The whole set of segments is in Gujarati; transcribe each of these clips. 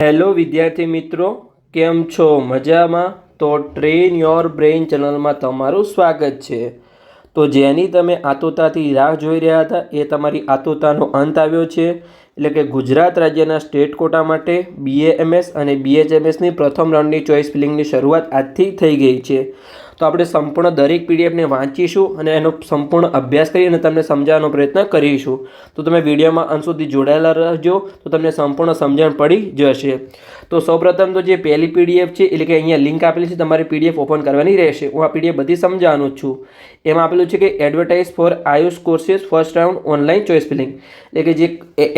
હેલો વિદ્યાર્થી મિત્રો, કેમ છો? મજામાં? તો ટ્રેન યોર બ્રેઇન ચેનલમાં તમારું સ્વાગત છે. તો જેની તમે આતુરતાથી રાહ જોઈ રહ્યા હતા એ તમારી આતુરતાનો અંત આવ્યો છે. એટલે કે ગુજરાત રાજ્યના સ્ટેટ કોટા માટે BAMS અને BHMSની પ્રથમ રાઉન્ડની ચોઇસ ફિલિંગની શરૂઆત આજથી થઈ ગઈ છે. તો આપણે સંપૂર્ણ દરેક PDFને વાંચીશું અને એનો સંપૂર્ણ અભ્યાસ કરી અને તમને સમજાવવાનો પ્રયત્ન કરીશું. તો તમે વિડીયોમાં અંત સુધી જોડાયેલા રહેજો તો તમને સંપૂર્ણ સમજણ પડી જશે. તો સૌપ્રથમ તો જે પહેલી PDF છે એટલે કે અહીંયા લિંક આપેલી છે, તમારે PDF ઓપન કરવાની રહેશે. હું આ PDF બધી સમજાવવાનું છું. એમાં આપેલું છે કે advertise for Ayush courses first round online choice filling, એટલે કે જે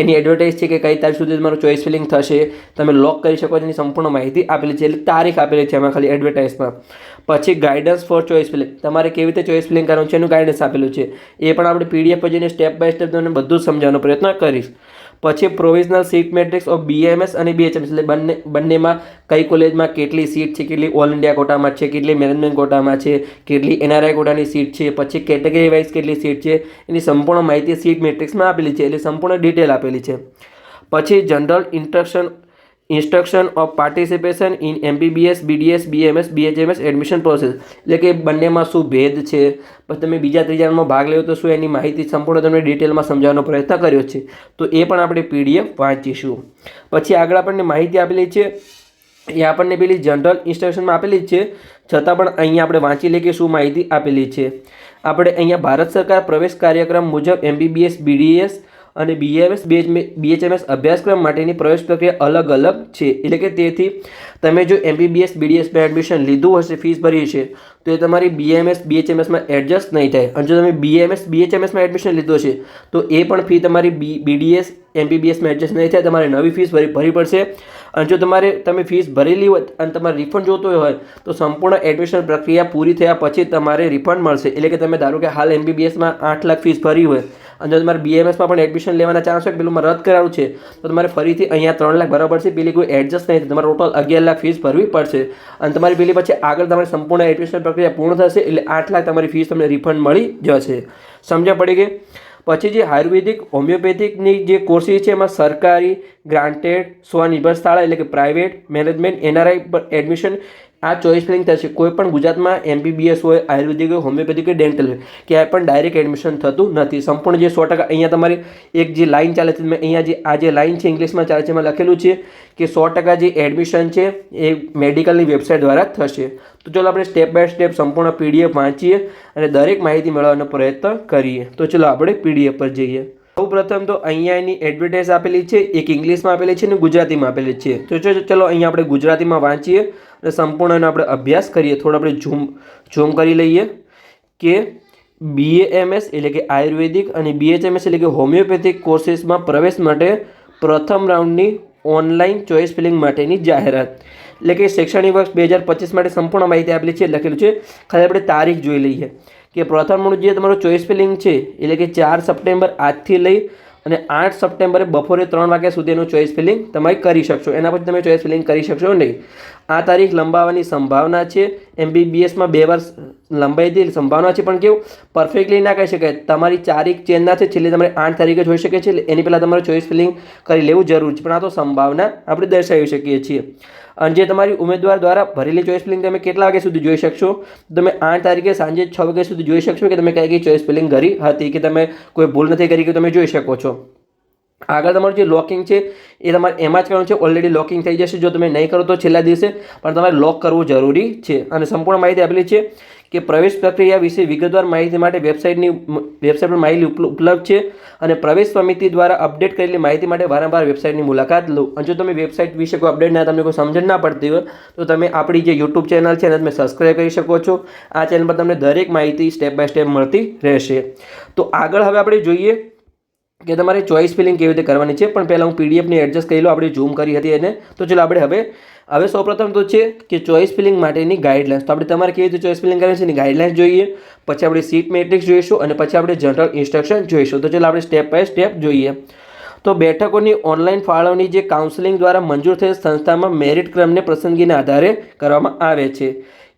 એની એડવર્ટાઇઝ છે કે કઈ તારીખ સુધી તમારું ચોઇસ ફિલિંગ થશે, તમે લોક કરી શકો છો, એની સંપૂર્ણ માહિતી આપેલી છે. એટલે તારીખ આપેલી છે એમાં ખાલી એડવર્ટાઇઝમાં. પછી ગાઈડન્સ ફોર ચોઇસ ફિલિંગ, તમારે કેવી રીતે ચોઇસ ફિલિંગ કરવાનું છે એનું ગાઈડન્સ આપેલું છે. એ પણ આપણે PDF પર જઈને સ્ટેપ બાય સ્ટેપ તમને બધું જ સમજાવવાનો પ્રયત્ન કરીશ. પછી provisional seat matrix of BAMS અને BHMS, એટલે બંનેમાં કઈ કોલેજમાં કેટલી સીટ છે, કેટલી ઓલ ઇન્ડિયા કોટામાં છે, કેટલી મેનેજમેન્ટ કોટામાં છે, કેટલી NRI કોટાની સીટ છે, પછી કેટેગરી વાઇઝ કેટલી સીટ છે, એની સંપૂર્ણ માહિતી સીટ મેટ્રિક્સમાં આપેલી છે. એટલે સંપૂર્ણ ડિટેલ આપેલી છે. પછી general instruction of participation in MBBS, BDS, BMS, BHMS admission process, એટલે કે બંનેમાં શું ભેદ છે, પછી તમે બીજા ત્રીજા રાઉન્ડમાં ભાગ લેવો તો શું, એની માહિતી સંપૂર્ણ તમને ડિટેલમાં સમજાવવાનો પ્રયત્ન કર્યો છે. તો એ પણ આપણે PDF વાંચીશું. પછી આગળ આપણને માહિતી આપેલી છે એ આપણને પેલી જનરલ ઇન્સ્ટ્રક્શનમાં આપેલી જ છે, છતાં પણ અહીંયા આપણે વાંચી લઈએ કે શું માહિતી આપેલી છે. આપણે અહીંયા ભારત સરકાર પ્રવેશ કાર્યક્રમ મુજબ MBBS, BDS અને BHMS અભ્યાસક્રમ માટેની પ્રવેશ પ્રક્રિયા અલગ અલગ છે. એટલે કે તેથી તમે જો MBBS, BDSમાં એડમિશન લીધું હશે, ફીસ ભરી છે, તો એ તમારી BAMS, BHMSમાં એડજસ્ટ નહીં થાય. અને જો તમે BAMS, BHMSમાં એડમિશન લીધું હશે તો એ પણ ફી તમારી BDS, MBBSમાં એડજસ્ટ નહીં થાય, તમારે નવી ફીસ ભરવી પડશે. અને જો તમે ફીસ ભરેલી હોય અને તમારે રિફંડ જોતો હોય તો સંપૂર્ણ એડમિશન પ્રક્રિયા પૂરી થયા પછી તમારે રિફંડ મળશે. એટલે કે તમે ધારો કે હાલ MBBSમાં 8 લાખ ફીસ ભરી હોય અને જો તમારે BAMSમાં પણ એડમિશન લેવાના ચાન્સ હોય, પેલું રદ કરાવવું છે, તો તમારે ફરીથી અહીંયા 3 લાખ ભરવા પડશે. પેલી કોઈ એડજસ્ટ નહીં થાય, તમારે ટોટલ 11 લાખ ફીસ ભરવી પડશે. અને તમારી પેલી પછી આગળ તમારી સંપૂર્ણ એડમિશન પ્રક્રિયા પૂર્ણ થશે એટલે 8 લાખ તમારી ફીસ તમને રિફંડ મળી જશે. સમજણ પડી ગઈ? પછી જે આયુર્વેદિક હોમિયોપેથિકની જે કોર્સીસ છે એમાં સરકારી, ગ્રાન્ટેડ, સ્વનિર્ભર શાળા એટલે કે પ્રાઇવેટ, મેનેજમેન્ટ, NRI પર એડમિશન આ ચોઇસ ફિલિંગ થશે. કોઈ પણ ગુજરાતમાં MBBS હોય, આયુર્વેદિક હોય, હોમિયોપેથિક હોય, ડેન્ટલ હોય, ક્યાંય પણ ડાયરેક્ટ એડમિશન થતું નથી. સંપૂર્ણ જે 100% અહીંયા તમારી એક જે લાઇન ચાલે છે, અહીંયા આ જે લાઇન છે ઇંગ્લિશમાં ચાલે છે, એમાં લખેલું છે કે 100% જે એડમિશન છે એ મેડિકલની વેબસાઇટ દ્વારા થશે. તો ચાલો આપણે સ્ટેપ બાય સ્ટેપ સંપૂર્ણ PDF વાંચીએ અને દરેક માહિતી મેળવવાનો પ્રયત્ન કરીએ. તો ચલો આપણે PDF પર જઈએ. સૌ પ્રથમ તો અહીંયા એની એડવર્ટાઇઝ આપેલી છે, એક ઇંગ્લિશમાં આપેલી છે અને ગુજરાતીમાં આપેલી છે. તો ચલો અહીંયા આપણે ગુજરાતીમાં વાંચીએ અને સંપૂર્ણ આપણે અભ્યાસ કરીએ. થોડું આપણે ઝૂમ કરી લઈએ કે BAMS એટલે કે આયુર્વેદિક અને BHMS એટલે કે હોમિયોપેથિક કોર્સીસમાં પ્રવેશ માટે પ્રથમ રાઉન્ડની ઓનલાઈન ચોઇસ ફિલિંગ માટેની જાહેરાત. એટલે કે શૈક્ષણિક વર્ષ 2025 માટે સંપૂર્ણ માહિતી આપેલી છે, લખેલું છે. ખાલી આપણે તારીખ જોઈ લઈએ કે પ્રથમ રાઉન્ડ જે તમારું ચોઇસ ફિલિંગ છે એટલે કે 4 સપ્ટેમ્બર આજથી લઈ અને 8 સપ્ટેમ્બરે બપોરે 3 વાગ્યા સુધીનું ચોઇસ ફિલિંગ તમે કરી શકશો. એના પછી તમે ચોઇસ ફિલિંગ કરી શકશો નહીં. આ તારીખ લંબાવવાની સંભાવના છે. MBBSમાં 2 વર્ષ લંબાઈ દે સંભાવના છે, પણ કેવું પરફેક્ટલી ના કહી શકાય. તમારી તારીખ ચેન્જ ના છે, છેલ્લે તમારે 8 તારીખે જ હોઈ શકે છે. એની પહેલાં તમારે ચોઇસ ફિલિંગ કરી લેવું જરૂર છે, પણ આ તો સંભાવના આપણે દર્શાવી શકીએ છીએ. અને જે તમારી ઉમેદવાર દ્વારા ભરેલી ચોઇસ ફિલિંગ તમે કેટલા વાગ્યા સુધી જોઈ શકશો? તમે 8 તારીખે સાંજે 6 વાગ્યા સુધી જોઈ શકશો કે તમે કઈ ચોઇસ ફિલિંગ કરી હતી, કે તમે કોઈ ભૂલ નથી કરી કે તમે જોઈ શકો છો. આગળ તમારું જે લોકિંગ છે એ તમારે એમાં જ કરવાનું છે. ઓલરેડી લોકિંગ થઈ જશે જો તમે નહીં કરો તો છેલ્લા દિવસે, પણ તમારે લોક કરવું જરૂરી છે. અને સંપૂર્ણ માહિતી આપેલી છે કે પ્રવેશ પ્રક્રિયા વિશે વિગતવાર માહિતી માટે વેબસાઇટ પર માહિતી ઉપલબ્ધ છે અને પ્રવેશ સમિતિ દ્વારા અપડેટ કરેલી માહિતી માટે વારંવાર વેબસાઇટની મુલાકાત લો. અને જો તમે વેબસાઇટ વિશે કોઈ અપડેટ ના, તમને કોઈ સમજણ ના પડતી હોય તો તમે આપણી જે YouTube ચેનલ છે એને તમે સબસ્ક્રાઈબ કરી શકો છો. આ ચેનલ પર તમને દરેક માહિતી સ્ટેપ બાય સ્ટેપ મળતી રહેશે. તો આગળ હવે આપણે જોઈએ કે તમારે ચોઇસ ફિલિંગ કેવી રીતે કરવાની છે. પણ પહેલાં હું PDFની એડજસ્ટ કરી લો, આપણે ઝૂમ કરી હતી એને. તો ચલો આપણે હવે સૌપ્રથમ તો છે કે ચોઇસ ફિલિંગ માટેની ગાઈડલાઇન્સ. તો આપણે તમારે કેવી રીતે ચોઇસ ફિલિંગ કરવાની છે એની ગાઈડલાઇન્સ જોઈએ, પછી આપણે સીટ મેટ્રિક્સ જોઈશું અને પછી આપણે જનરલ ઇન્સ્ટ્રક્શન જોઈશું. તો ચલો આપણે સ્ટેપ બાય સ્ટેપ જોઈએ. તો બેઠકોની ઓનલાઈન ફાળવણી જે કાઉન્સેલિંગ દ્વારા મંજૂર થયેલ સંસ્થામાં મેરિટ ક્રમને પસંદગીના આધારે કરવામાં આવે છે.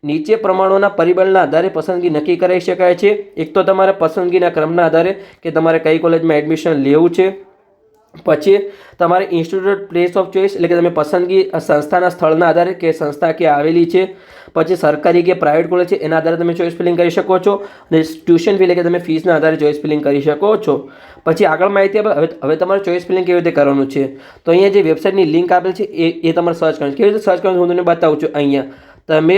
નીચે પ્રમાણોના પરિબળના આધારે પસંદગી નક્કી કરી શકાય છે. એક તો તમારે પસંદગીના ક્રમના આધારે કે તમારે કઈ કોલેજમાં એડમિશન લેવું છે, પછી તમારે ઇન્સ્ટિટ્યૂટ પ્લેસ ઓફ ચોઇસ એટલે કે તમે પસંદગી સંસ્થાના સ્થળના આધારે કે સંસ્થા ક્યાં આવેલી છે, પછી સરકારી કે પ્રાઇવેટ કોલેજ છે એના આધારે તમે ચોઇસ ફિલિંગ કરી શકો છો, અને ટ્યુશન ફી એટલે કે તમે ફીસના આધારે ચોઇસ ફિલિંગ કરી શકો છો. પછી આગળ માહિતી આપે હવે તમારે ચોઇસ ફિલિંગ કેવી રીતે કરવાનું છે. તો અહીંયા જે વેબસાઇટની લિંક આપેલ છે એ તમારે સર્ચ કરવાની. કેવી રીતે સર્ચ કરવાનું હું તમને બતાવું છું. અહીંયા તમે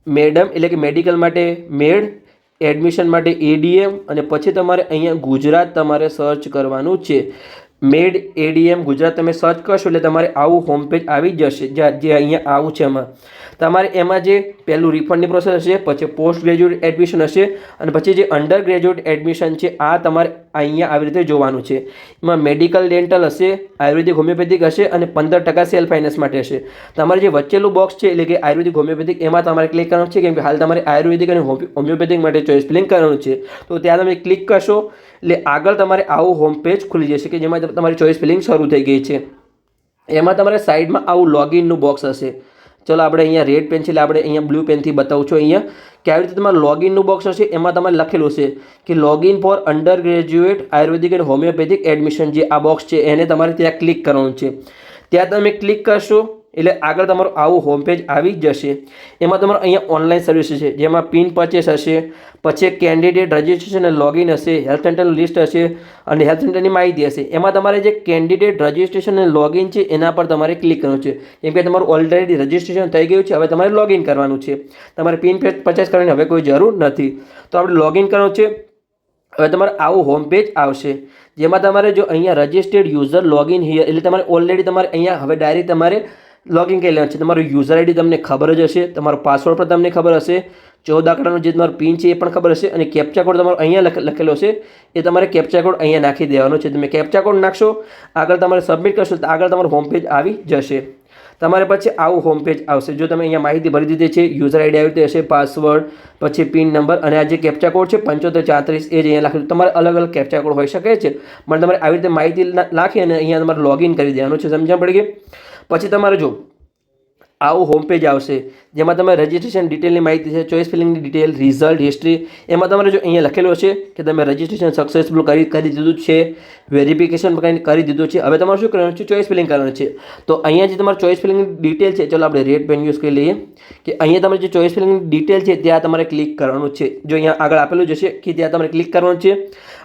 મેડમ એટલે કે મેડિકલ માટે મેડ, એડમિશન માટે એડીએમ, અને પછી તમારે અહીંયા ગુજરાત તમારે સર્ચ કરવાનું છે. મેડ એડીએમ ગુજરાત તમે સર્ચ કરશો એટલે તમારે આવું હોમ પેજ આવી જશે. જે અહીંયા આવું છે તમારે એમાં જે પહેલું રિફંડની પ્રોસેસ હશે, પછી પોસ્ટ ગ્રેજ્યુએટ એડમિશન હશે, અને પછી જે અંડર ગ્રેજ્યુએટ એડમિશન છે આ તમારે અહીંયા આવી રીતે જોવાનું છે. એમાં મેડિકલ ડેન્ટલ હશે, આયુર્વેદિક હોમિયોપેથિક હશે, અને 15% સેલ્ફ ફાઇનાન્સ માટે હશે. તમારે જે વચ્ચેલું બોક્સ છે એટલે કે આયુર્વેદિક હોમિયોપેથિક એમાં તમારે ક્લિક કરવાનું છે, કેમ કે હાલ તમારે આયુર્વેદિક અને હોમિયોપેથિક માટે ચોઇસ ફિલિંગ કરવાનું છે. તો ત્યાં તમે ક્લિક કરશો એટલે આગળ તમારે આવું હોમ પેજ ખુલી જશે કે જેમાં તમારી ચોઇસ ફિલિંગ શરૂ થઈ ગઈ છે. એમાં તમારે સાઈડમાં આવું લોગિનનું બોક્સ હશે. ચલો આપણે અહીંયા રેડ પેન છે એટલે આપણે અહીંયા બ્લુ પેનથી બતાવું છું. અહીંયા કે આવી રીતે તમારે લોગિનનું બોક્સ હશે, એમાં તમારે લખેલું છે કે લોગિન ફોર અંડર ગ્રેજ્યુએટ આયુર્વેદિક અને હોમિયોપેથિક એડમિશન. જે આ બોક્સ છે એને તમારે ત્યાં ક્લિક કરવાનું છે. ત્યાં તમે ક્લિક કરશો એટલે આગળ તમારું આવું હોમ પેજ આવી જશે. એમાં તમારું અહીંયા ઓનલાઈન સર્વિસ છે, જેમાં પિન પરચેસ હશે, પછી કેન્ડિડેટ રજિસ્ટ્રેશન અને લોગિન હશે, હેલ્થ સેન્ટરનું લિસ્ટ હશે, અને હેલ્થ સેન્ટરની માહિતી હશે. એમાં તમારે જે કેન્ડિડેટ રજિસ્ટ્રેશન અને લોગિન છે એના પર તમારે ક્લિક કરવાનું છે, કેમ કે તમારું ઓલરેડી રજિસ્ટ્રેશન થઈ ગયું છે. હવે તમારે લોગિન કરવાનું છે. તમારે પિન પરચેસ કરવાની હવે કોઈ જરૂર નથી. તો આપણે લોગિન કરવાનું છે. હવે તમારે આવું હોમ પેજ આવશે, જેમાં તમારે જો અહીંયા રજિસ્ટર્ડ યુઝર લોગિન હિયર એટલે તમારે ઓલરેડી તમારે અહીંયા હવે ડાયરેક્ટ તમારે લોગિન કરી લેવાનું છે. તમારું યુઝર આઈડી તમને ખબર જ હશે, તમારો પાસવર્ડ પણ તમને ખબર હશે, 14 આંકડાનો જે તમારો પિન છે એ પણ ખબર હશે, અને કેપ્ચા કોડ તમારો અહીંયા લખેલો છે એ તમારે કેપ્ચા કોડ અહીંયા નાખી દેવાનો છે. તમે કેપ્ચા કોડ નાખશો, આગળ તમારે સબમિટ કરશો તો આગળ તમારું હોમ પેજ આવી જશે. તમારે પછી આવું હોમ પેજ આવશે. જો તમે અહીંયા માહિતી ભરી દીધી છે, યુઝર આઈડી આવી રીતે હશે, પાસવર્ડ, પછી પિન નંબર, અને આ જે કેપ્ચા કોડ છે 7534 એ જ અહીંયા લખેલું. તમારે અલગ અલગ કેપ્ચા કોડ હોઈ શકે છે, પણ તમારે આવી રીતે માહિતી નાખી અને અહીંયા તમારે લોગિન કરી દેવાનું છે. સમજણ પડી ગઈ? પછી તમારે જો આવું હોમ પેજ આવશે, જેમાં તમે રજિસ્ટ્રેશન ડિટેલની માહિતી છે, ચોઇસ ફિલિંગની ડિટેલ, રિઝલ્ટ, હિસ્ટ્રી. એમાં તમારે જો અહીંયા લખેલું છે કે તમે રજિસ્ટ્રેશન સક્સેસફુલ કરી દીધું છે, વેરિફિકેશન કરી દીધું છે. હવે તમારે શું કરવાનું છે? ચોઇસ ફિલિંગ કરવાનું છે. તો અહીંયા જે તમારે ચોઇસ ફિલિંગની ડિટેલ છે, ચલો આપણે રેડ પેન યુઝ કરી લઈએ કે અહીંયા તમારે જે ચોઇસ ફિલિંગની ડિટેલ છે ત્યાં તમારે ક્લિક કરવાનું છે. જો અહીંયા આગળ આપેલું જ હશે કે ત્યાં તમારે ક્લિક કરવાનું છે,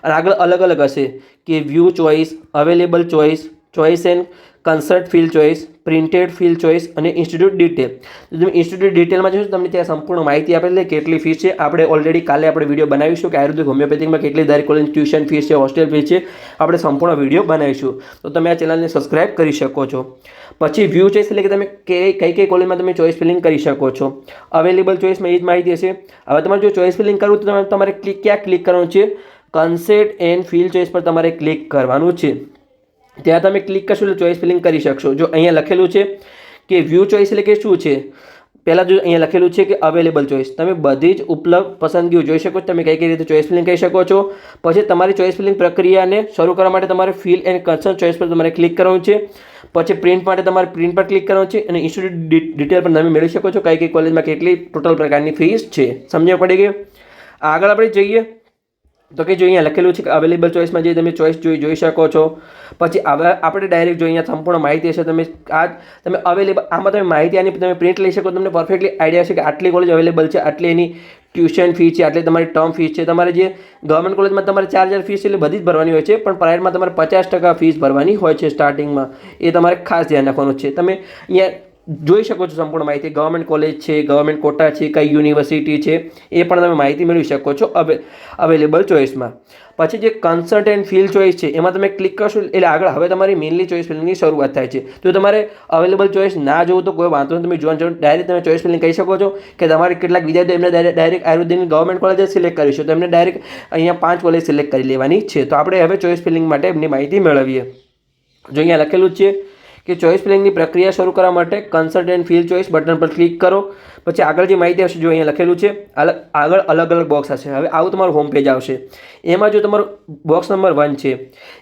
અને આગળ અલગ અલગ હશે કે view choice, available choice, choice and consent fill choice, printed fill choice, અને ઇન્સ્ટિટ્યૂટ ડિટેલ. તમે ઇન્સ્ટિટ્યૂટ ડિટેલમાં જોશો તમને ત્યાં સંપૂર્ણ માહિતી આપેલી છે, કેટલી ફીસ છે. આપણે ઓલરેડી કાલે આપણે વિડીયો બનાવીશું કે આયુર્વેદિક હોમિયોપેથિકમાં કેટલી દરેક કોલેજની ટ્યુશન ફીસ છે, હોસ્ટેલ ફીસ છે. આપણે સંપૂર્ણ વિડીયો બનાવીશું, તો તમે આ ચેનલને સબસ્ક્રાઇબ કરી શકો છો. પછી વ્યૂ ચોઇસ એટલે કે તમે કઈ કોલેજમાં તમે ચોઇસ ફિલિંગ કરી શકો છો. અવેલેબલ ચોઇસમાં એ જ માહિતી હશે. હવે તમારે જો ચોઇસ ફિલિંગ કરવું તો તમારે ક્યાં ક્લિક કરવાનું છે? કન્સેટ એન્ડ ફિલ ચોઇસ પર તમારે ક્લિક કરવાનું છે. ત્યાં તમે ક્લિક કરશો એટલે ચોઇસ ફિલિંગ કરી શકશો. જો અહીંયા લખેલું છે કે વ્યૂ ચોઇસ એટલે કે શું છે, પહેલાં જો અહીંયા લખેલું છે કે અવેલેબલ ચોઇસ, તમે બધી જ ઉપલબ્ધ પસંદગીઓ જોઈ શકો છો. તમે કઈ રીતે ચોઇસ ફિલિંગ કરી શકો છો. પછી તમારી ચોઇસ ફિલિંગ પ્રક્રિયાને શરૂ કરવા માટે તમારે ફિલ એન્ડ કન્સર્ન ચોઇસ પર તમારે ક્લિક કરવાનું છે. પછી પ્રિન્ટ માટે તમારે પ્રિન્ટ પર ક્લિક કરવાનું છે, અને ઇન્સ્ટિટ્યૂટ ડિટેલ પર તમે મેળવી શકો છો કઈ કોલેજમાં કેટલી ટોટલ પ્રકારની ફીસ છે. સમજણ પડી ગઈ? આગળ આપણે જઈએ તો કે જો અહીંયા લખેલું છે કે અવેલેબલ ચોઇસમાં જે તમે ચોઇસ જોઈ શકો છો. પછી આપણે ડાયરેક્ટ જો અહીંયા સંપૂર્ણ માહિતી હશે, તમે અવેલેબલ આમાં તમે માહિતી આની તમે પ્રિન્ટ લઈ શકો. તમને પરફેક્ટલી આઈડિયા હશે કે આટલી કોલેજ અવેલેબલ છે, આટલી એની ટ્યુશન ફી છે, આટલી તમારી ટર્મ ફીસ છે. તમારે જે ગવર્મેન્ટ કોલેજમાં તમારે 4000 ફીસ એટલે બધી જ ભરવાની હોય છે, પણ પ્રાઇવેટમાં તમારે 50% ફીસ ભરવાની હોય છે સ્ટાર્ટિંગમાં. એ તમારે ખાસ ધ્યાન રાખવાનું છે. તમે અહીંયા જોઈ શકો છો સંપૂર્ણ માહિતી, ગવર્મેન્ટ કોલેજ છે, ગવર્મેન્ટ કોટા છે, કઈ યુનિવર્સિટી છે, એ પણ તમે માહિતી મેળવી શકો છો અવેલેબલ ચોઇસમાં. પછી જે કન્સર્ટ એન્ડ ફિલ ચોઇસ છે એમાં તમે ક્લિક કરશો એટલે આગળ હવે તમારી મેઇનલી ચોઇસ ફિલિંગની શરૂઆત થાય છે. જો તમારે અવેલેબલ ચોઇસ ના જોવું તો કોઈ વાંધો નહીં, તમે જોવાનું ડાયરેક્ટ તમે ચોઇસ ફિલિંગ કહી શકો છો કે તમારે કેટલાક વિદ્યાર્થીઓ એમને ડાયરેક્ટ આયુર્વેદિકની ગવર્મેન્ટ કોલેજ સિલેક્ટ કરીશું, તો એમને ડાયરેક્ટ અહીંયા 5 કોલેજ સિલેક્ટ કરી લેવાની છે. તો આપણે હવે ચોઇસ ફિલિંગ માટે એમની માહિતી મેળવીએ. જો અહીંયા લખેલું છે કે ચોઇસ ફિલિંગની પ્રક્રિયા શરૂ કરવા માટે consent and fill choice button પર ક્લિક કરો. પછી આગળ જે માહિતી આવશે, જો અહીંયા લખેલું છે આગળ અલગ અલગ બોક્સ હશે. હવે આવું તમારું હોમ પેજ આવશે. એમાં જો તમારું બોક્સ નંબર 1 છે,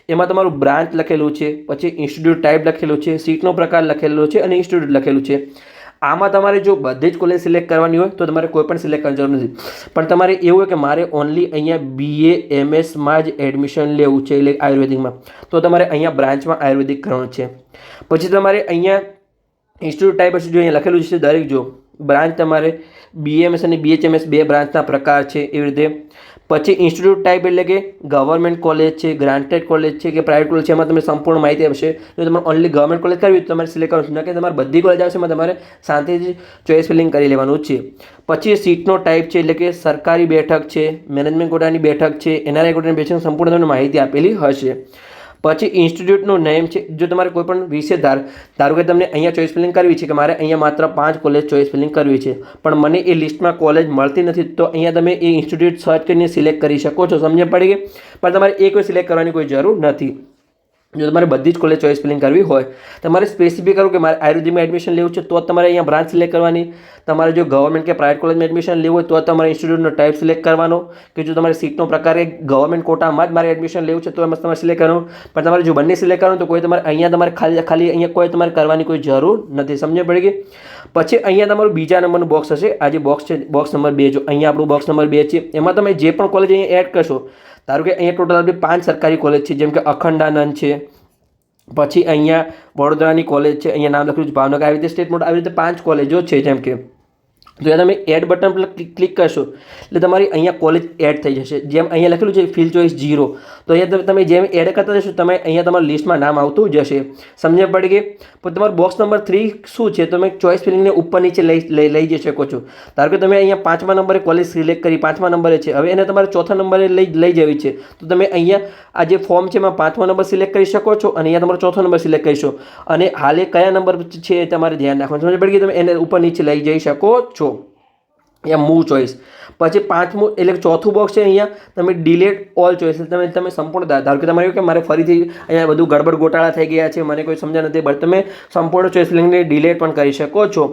એમાં તમારું બ્રાન્ચ લખેલું છે, પછી ઇન્સ્ટિટ્યૂટ ટાઈપ લખેલું છે, સીટનો પ્રકાર લખેલો છે, અને ઇન્સ્ટિટ્યૂટ લખેલું છે. આમાં તમારે જો બધી જ કોલેજ સિલેક્ટ કરવાની હોય તો તમારે કોઈ પણ સિલેક્ટ કરવાની જરૂર નથી, પણ તમારે એવું હોય કે મારે ઓનલી અહીંયા BA MS જ એડમિશન લેવું છે એટલે આયુર્વેદિકમાં, તો તમારે અહીંયા બ્રાન્ચમાં આયુર્વેદિક કરવાનું છે. પછી તમારે અહીંયા ઇન્સ્ટિટ્યૂટ ટાઈપ હશે, જો અહીંયા લખેલું છે દરેક જો બ્રાન્ચ તમારે BAMS અને BHMS 2 બ્રાન્ચના પ્રકાર છે એવી રીતે. પછી ઇન્સ્ટિટ્યૂટ ટાઈપ એટલે કે ગવર્મેન્ટ કોલેજ છે, ગ્રાન્ટેડ કોલેજ છે કે પ્રાઇવેટ કોલેજ છે, એમાં તમને સંપૂર્ણ માહિતી આપશે. જો તમારે ઓનલી ગવર્મેન્ટ કોલેજ કરવી તો તમારે સિલેક્ટ કરવાનું છે, કે તમારે બધી કોલેજ આવશે એમાં તમારે શાંતિથી ચોઇસ ફિલિંગ કરી લેવાનું છે. પછી સીટનો ટાઈપ છે એટલે કે સરકારી બેઠક છે, મેનેજમેન્ટ કોટાની બેઠક છે, NRI કોટાની બેઠક, સંપૂર્ણ તમને માહિતી આપેલી હશે. પછી ઇન્સ્ટિટ્યૂટનું નેમ છે, જો તમારે કોઈ પણ વિષય ધારો કે તમને અહીંયા ચોઇસ ફિલિંગ કરવી છે કે મારે અહીંયા માત્ર 5 કોલેજ ચોઇસ ફિલિંગ કરવી છે, પણ મને એ લિસ્ટમાં કોલેજ મળતી નથી, તો અહીંયા તમે એ ઇન્સ્ટિટ્યૂટ સર્ચ કરીને સિલેક્ટ કરી શકો છો. સમજ પડી ગઈ? પણ તમારે એ કોઈ સિલેક્ટ કરવાની કોઈ જરૂર નથી. જો તમારે બધી જ કોલેજ ચોઇસ ફિલિંગ કરવી હોય, તમારે સ્પેસિફિક કરવું કે મારે આયુર્વેદિકમાં એડમિશન લેવું છે તો તમારે અહીંયા બ્રાન્ચ સિલેક્ટ કરવાની. તમારે જો ગવર્મેન્ટ કે પ્રાઇવેટ કોલેજમાં એડમિશન લેવું હોય તો તમારે ઇન્સ્ટિટ્યૂટનો ટાઈપ સિલેક્ટ કરવાનો, કે જો તમારે સીટનો પ્રકાર એ ગવર્મેન્ટ કોટામાં જ મારે એડમિશન લેવું છે તો એમાં તમારે સિલેક્ટ કરવાનું. પણ તમારે જો બંને સિલેક્ટ કરવાનું તો કોઈ તમારે અહીંયા તમારે ખાલી અહીંયા કોઈ તમારે કરવાની કોઈ જરૂર નથી. સમજ પડી ગઈ? પછી અહીંયા તમારું બીજા નંબરનું બોક્સ હશે, આ જે બોક્સ છે બોક્સ નંબર 2, જો અહીંયા આપણું બોક્સ નંબર 2 છે, એમાં તમે જે પણ કોલેજ અહીંયા એડ કરશો, ધારો કે અહીંયા ટોટલ આપણી 5 સરકારી કોલેજ છે, જેમ કે અખંડાનંદ છે, પછી અહીંયા વડોદરાની કોલેજ છે, અહીંયા નામ લખ્યું છે ભાવનગર, આવી રીતે સ્ટેટ મોડ, આવી રીતે 5 કોલેજો છે. જેમ કે તો એ તમે એડ બટન પર ક્લિક કરશો એટલે તમારી અહીંયા કોલેજ એડ થઈ જશે. જેમ અહીંયા લખેલું છે ફિલ ચોઇસ 0, તો અહીંયા તમે જેમ એડ કરતા જશો તમે અહીંયા તમારા લિસ્ટમાં નામ આવતું જશે. સમજ પડી ગઈ? પણ તમારું બોક્સ નંબર 3 શું છે, તમે ચોઇસ ફિલિંગને ઉપર નીચે લઈ જઈ શકો છો. ધારો કે તમે અહીંયા 5મા નંબરે કોલેજ સિલેક્ટ કરી, 5મા નંબરે છે, હવે એને તમારે 4થા નંબરે લઈ જવી છે, તો તમે અહીંયા આ જે ફોર્મ છે એમાં 5મો નંબર સિલેક્ટ કરી શકો છો અને અહીંયા તમારો 4થો નંબર સિલેક્ટ કરીશો, અને હાલે કયા નંબર છે એ તમારે ધ્યાન રાખવાનું. સમજ પડી ગઈ? તમે એને ઉપર નીચે લઈ જઈ શકો છો. Move choice. પછી 5મું એટલે 4થું બોક્સ છે, અહીંયા તમે ડિલેટ ઓલ ચોઇસ, તમે સંપૂર્ણ ધારો કે તમારે કે મારે ફરીથી અહીંયા બધું ગડબડ ગોટાળા થઈ ગયા છે, મને કોઈ સમજ્યા નથી, બટ તમે સંપૂર્ણ ચોઇસ ફિલિંગને ડિલેટ પણ કરી શકો છો.